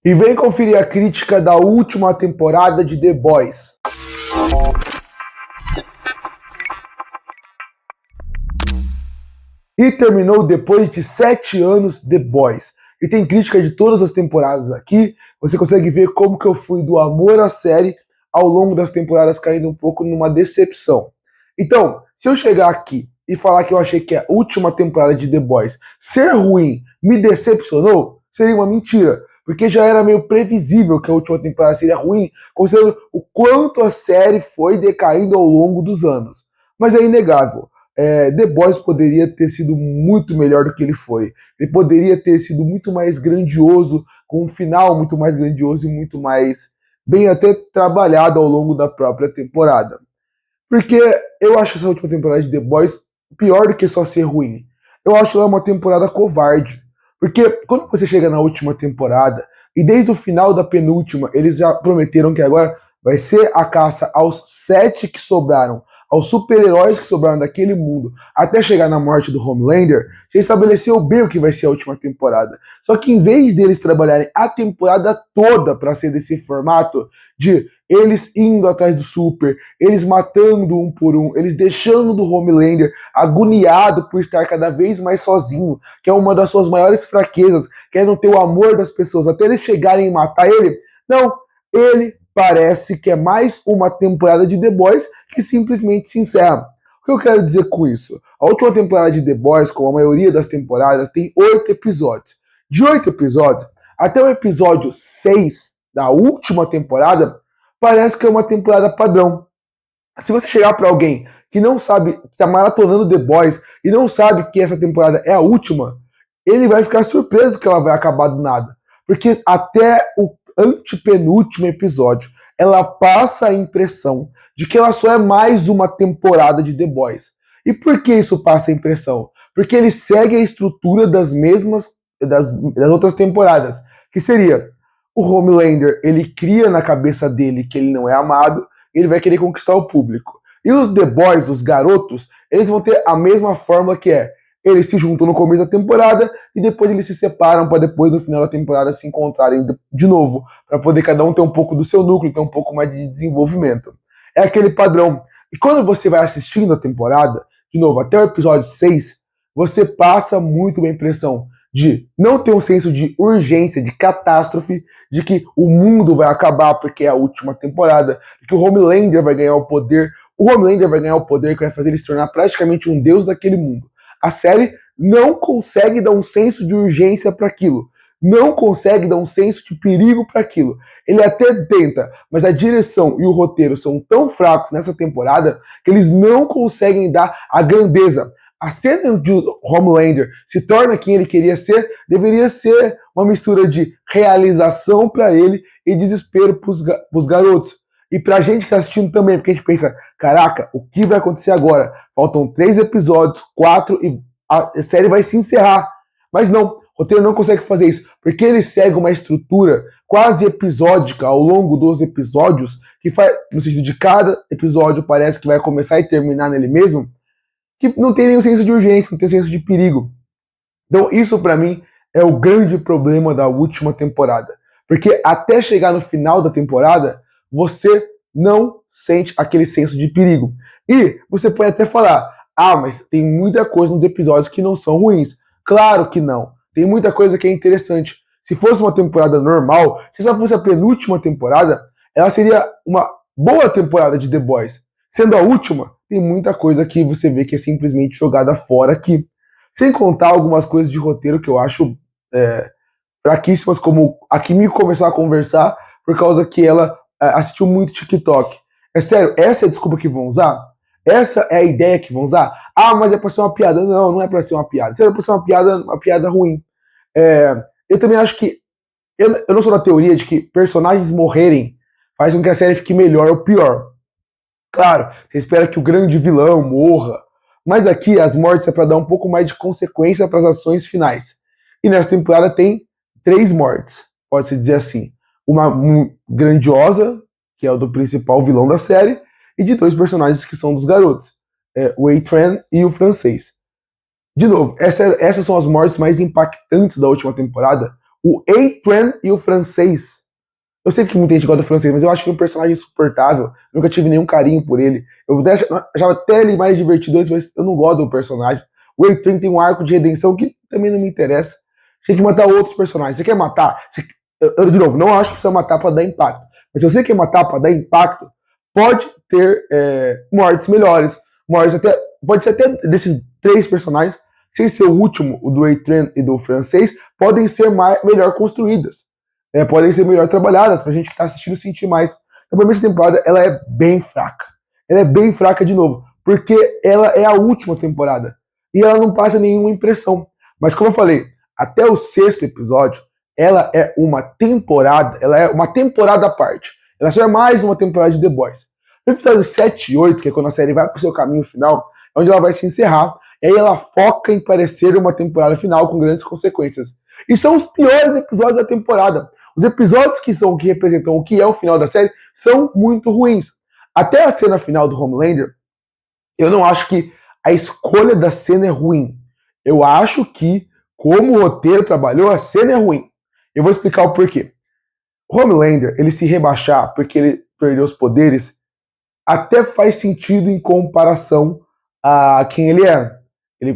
E vem conferir a crítica da última temporada de The Boys. E terminou depois de 7 anos The Boys. E tem crítica de todas as temporadas aqui. Você consegue ver como que eu fui do amor à série ao longo das temporadas, caindo um pouco numa decepção. Então, se eu chegar aqui e falar que eu achei que a última temporada de The Boys ser ruim me decepcionou, seria uma mentira. Porque já era meio previsível que a última temporada seria ruim, considerando o quanto a série foi decaindo ao longo dos anos. Mas é inegável. The Boys poderia ter sido muito melhor do que ele foi. Ele poderia ter sido muito mais grandioso, com um final muito mais grandioso e muito mais bem até trabalhado ao longo da própria temporada. Porque eu acho essa última temporada de The Boys pior do que só ser ruim. Eu acho ela uma temporada covarde. Porque quando você chega na última temporada, e desde o final da penúltima, eles já prometeram que agora vai ser a caça aos 7 que sobraram, aos super-heróis que sobraram daquele mundo, até chegar na morte do Homelander, já estabeleceu bem o que vai ser a última temporada. Só que em vez deles trabalharem a temporada toda para ser desse formato de eles indo atrás do super, eles matando um por um, eles deixando do Homelander agoniado por estar cada vez mais sozinho, que é uma das suas maiores fraquezas, que é não ter o amor das pessoas, até eles chegarem e matar ele, não, ele parece que é mais uma temporada de The Boys que simplesmente se encerra. O que eu quero dizer com isso? A última temporada de The Boys, como a maioria das temporadas, tem 8 episódios. De 8 episódios, até o episódio 6 da última temporada, parece que é uma temporada padrão. Se você chegar para alguém que não sabe, que está maratonando The Boys e não sabe que essa temporada é a última, ele vai ficar surpreso que ela vai acabar do nada. Porque até o antepenúltimo episódio, ela passa a impressão de que ela só é mais uma temporada de The Boys. E por que isso passa a impressão? Porque ele segue a estrutura das mesmas, das outras temporadas, que seria o Homelander, ele cria na cabeça dele que ele não é amado, ele vai querer conquistar o público. E os The Boys, os garotos, eles vão ter a mesma fórmula que é, eles se juntam no começo da temporada e depois eles se separam para depois no final da temporada se encontrarem de novo, para poder cada um ter um pouco do seu núcleo, ter um pouco mais de desenvolvimento. É aquele padrão. E quando você vai assistindo a temporada, de novo, até o episódio 6, você passa muito uma impressão de não ter um senso de urgência, de catástrofe, de que o mundo vai acabar porque é a última temporada, que o Homelander vai ganhar o poder. O Homelander vai ganhar o poder que vai fazer ele se tornar praticamente um deus daquele mundo. A série não consegue dar um senso de urgência para aquilo. Não consegue dar um senso de perigo para aquilo. Ele até tenta, mas a direção e o roteiro são tão fracos nessa temporada que eles não conseguem dar a grandeza. A cena onde o Homelander se torna quem ele queria ser deveria ser uma mistura de realização para ele e desespero para os garotos. E pra gente que tá assistindo também, porque a gente pensa, caraca, o que vai acontecer agora? Faltam 3 episódios, 4 e a série vai se encerrar. Mas não, o roteiro não consegue fazer isso, porque ele segue uma estrutura quase episódica ao longo dos episódios, que faz, no sentido de cada episódio parece que vai começar e terminar nele mesmo, que não tem nenhum senso de urgência, não tem senso de perigo. Então isso pra mim é o grande problema da última temporada. Porque até chegar no final da temporada, você não sente aquele senso de perigo. E você pode até falar, mas tem muita coisa nos episódios que não são ruins. Claro que não. Tem muita coisa que é interessante. Se fosse uma temporada normal, se essa fosse a penúltima temporada, ela seria uma boa temporada de The Boys. Sendo a última, tem muita coisa que você vê que é simplesmente jogada fora aqui. Sem contar algumas coisas de roteiro que eu acho fraquíssimas, como a Kimi começou a conversar por causa que ela assistiu muito TikTok. É sério, essa é a desculpa que vão usar? Essa é a ideia que vão usar? Mas é pra ser uma piada. Não, não é pra ser uma piada. Se é pra ser uma piada ruim. Eu também acho que... Eu não sou da teoria de que personagens morrerem faz com que a série fique melhor ou pior. Claro, você espera que o grande vilão morra, mas aqui as mortes é pra dar um pouco mais de consequência para as ações finais. E nessa temporada tem 3 mortes, pode-se dizer assim. Uma grandiosa, que é o do principal vilão da série, e de 2 personagens que são dos garotos, o A-Train e o francês. De novo, essas são as mortes mais impactantes da última temporada, O A-Train e o francês. Eu sei que muita gente gosta do francês, mas eu acho ele um personagem insuportável. Nunca tive nenhum carinho por ele. Eu achava até ele mais divertido antes, mas eu não gosto do personagem. O A-Train tem um arco de redenção que também não me interessa. Tem que matar outros personagens. Você quer matar? De novo, não acho que precisa matar pra dar impacto. Mas se você quer matar pra dar impacto, pode ter mortes melhores. Mortes até, pode ser até desses 3 personagens, sem ser o último, o do A-Train e do francês, podem ser melhor construídas. Podem ser melhor trabalhadas pra gente que tá assistindo sentir mais. Então, pra mim, essa temporada ela é bem fraca. Ela é bem fraca de novo, porque ela é a última temporada e ela não passa nenhuma impressão. Mas como eu falei, até o 6º episódio, ela é uma temporada à parte. Ela só é mais uma temporada de The Boys. No episódio 7 e 8, que é quando a série vai pro seu caminho final, é onde ela vai se encerrar, e aí ela foca em parecer uma temporada final com grandes consequências. E são os piores episódios da temporada. Os episódios que representam o que é o final da série são muito ruins. Até a cena final do Homelander, eu não acho que a escolha da cena é ruim. Eu acho que, como o roteiro trabalhou, a cena é ruim. Eu vou explicar o porquê. O Homelander, ele se rebaixar porque ele perdeu os poderes, até faz sentido em comparação a quem ele é. Ele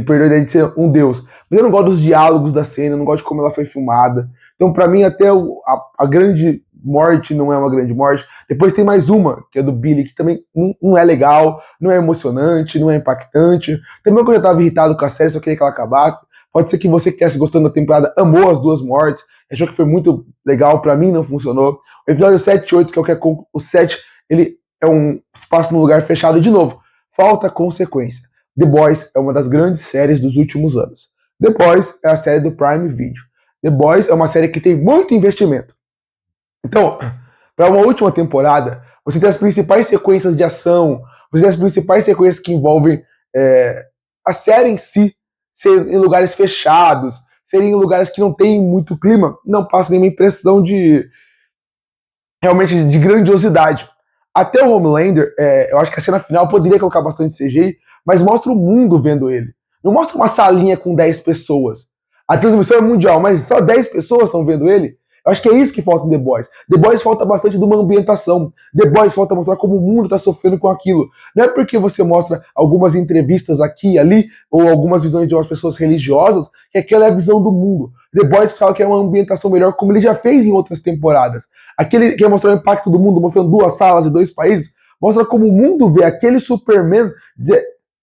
perdeu a ideia de ser um deus. Mas eu não gosto dos diálogos da cena, eu não gosto de como ela foi filmada. Então, pra mim, até a grande morte não é uma grande morte. Depois tem mais uma, que é do Billy, que também não é legal, não é emocionante, não é impactante. Também quando eu tava irritado com a série, só queria que ela acabasse. Pode ser que você que estivesse gostando da temporada amou as 2 mortes, achou que foi muito legal, pra mim não funcionou. O episódio 7 e 8, que é o que é o 7, ele é um espaço num lugar fechado de novo. Falta consequência. The Boys é uma das grandes séries dos últimos anos. The Boys é a série do Prime Video. The Boys é uma série que tem muito investimento. Então, para uma última temporada, você tem as principais sequências de ação, você tem as principais sequências que envolvem a série em si, ser em lugares fechados, ser em lugares que não tem muito clima, não passa nenhuma impressão de realmente de grandiosidade. Até o Homelander, eu acho que a cena final poderia colocar bastante CGI, mas mostra o mundo vendo ele. Não mostra uma salinha com 10 pessoas. A transmissão é mundial, mas só 10 pessoas estão vendo ele. Eu acho que é isso que falta no The Boys. The Boys falta bastante de uma ambientação. The Boys falta mostrar como o mundo está sofrendo com aquilo. Não é porque você mostra algumas entrevistas aqui e ali, ou algumas visões de umas pessoas religiosas, que aquela é a visão do mundo. The Boys precisava criar uma ambientação melhor, como ele já fez em outras temporadas. Aquele que mostrar o impacto do mundo, mostrando 2 salas e 2 países, mostra como o mundo vê aquele Superman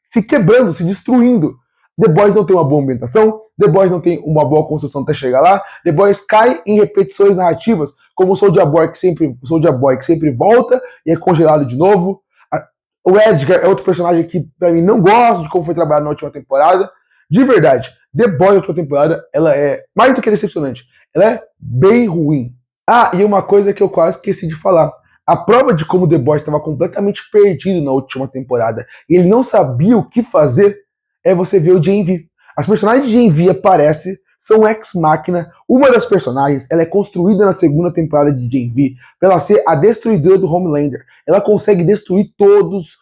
se quebrando, se destruindo. The Boys não tem uma boa ambientação, The Boys não tem uma boa construção até chegar lá, The Boys cai em repetições narrativas, como o Soulja Boy que sempre volta e é congelado de novo. O Edgar é outro personagem que, pra mim, não gosto de como foi trabalhado na última temporada. De verdade, The Boys na última temporada, ela é mais do que decepcionante. Ela é bem ruim. Ah, e uma coisa que eu quase esqueci de falar. A prova de como The Boys estava completamente perdido na última temporada e ele não sabia o que fazer é você ver o Gen V. As personagens de Gen V aparecem, são ex-máquina. Uma das personagens, ela é construída na 2ª temporada de Gen V pra ela ser a destruidora do Homelander. Ela consegue destruir todos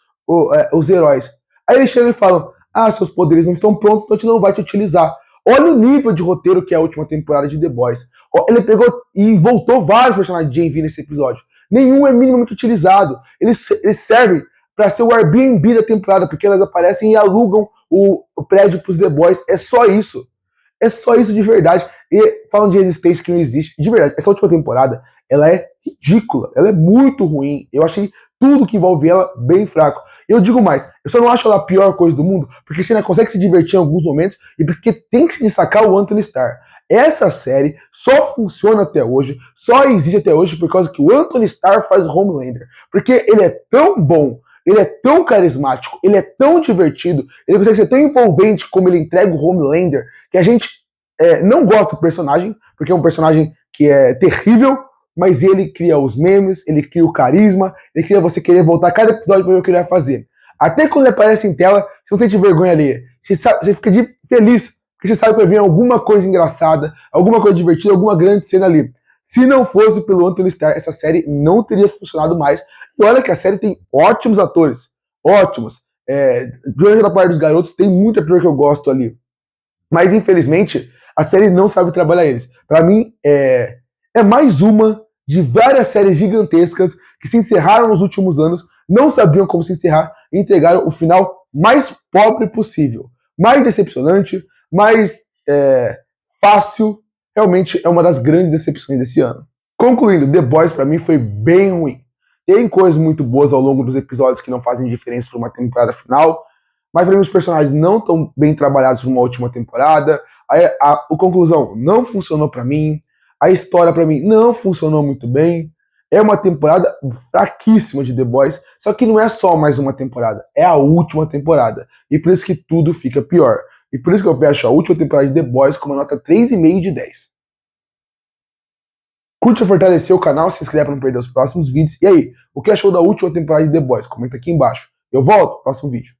os heróis. Aí eles chegam e falam, seus poderes não estão prontos, então a gente não vai te utilizar. Olha o nível de roteiro que é a última temporada de The Boys. Ele pegou e voltou vários personagens de Gen V nesse episódio. Nenhum é minimamente utilizado. Eles servem para ser o Airbnb da temporada, porque elas aparecem e alugam o prédio pros The Boys. É só isso. É só isso de verdade. E falando de resistência que não existe, de verdade, essa última temporada, ela é ridícula. Ela é muito ruim. Eu achei tudo que envolve ela bem fraco. Eu digo mais, eu só não acho ela a pior coisa do mundo, porque você ainda consegue se divertir em alguns momentos e porque tem que se destacar o Anthony Starr. Essa série só funciona até hoje, só existe até hoje por causa que o Anthony Starr faz Homelander. Porque ele é tão bom, ele é tão carismático, ele é tão divertido, ele consegue ser tão envolvente como ele entrega o Homelander, que a gente não gosta do personagem, porque é um personagem que é terrível, mas ele cria os memes, ele cria o carisma, ele cria você querer voltar a cada episódio para ver o que ele vai fazer. Até quando ele aparece em tela, você não sente vergonha ali. Você fica feliz, porque você sabe que vai vir alguma coisa engraçada, alguma coisa divertida, alguma grande cena ali. Se não fosse pelo Anthony Starr, essa série não teria funcionado mais. E olha que a série tem ótimos atores. Ótimos. Durante a parte dos garotos, tem muito ator que eu gosto ali. Mas, infelizmente, A série não sabe trabalhar eles. Pra mim, é mais uma de várias séries gigantescas que se encerraram nos últimos anos, não sabiam como se encerrar e entregaram o final mais pobre possível. Mais decepcionante, mais fácil. Realmente é uma das grandes decepções desse ano. Concluindo, The Boys pra mim foi bem ruim. Tem coisas muito boas ao longo dos episódios que não fazem diferença para uma temporada final, mas pra mim os personagens não estão bem trabalhados para uma última temporada. A conclusão não funcionou pra mim. A história pra mim não funcionou muito bem. É uma temporada fraquíssima de The Boys, só que não é só mais uma temporada, é a última temporada. E por isso que tudo fica pior. E por isso que eu fecho a última temporada de The Boys com uma nota 3,5 de 10. Curte e fortalecer o canal, se inscreve para não perder os próximos vídeos. E aí, o que achou da última temporada de The Boys? Comenta aqui embaixo. Eu volto no próximo vídeo.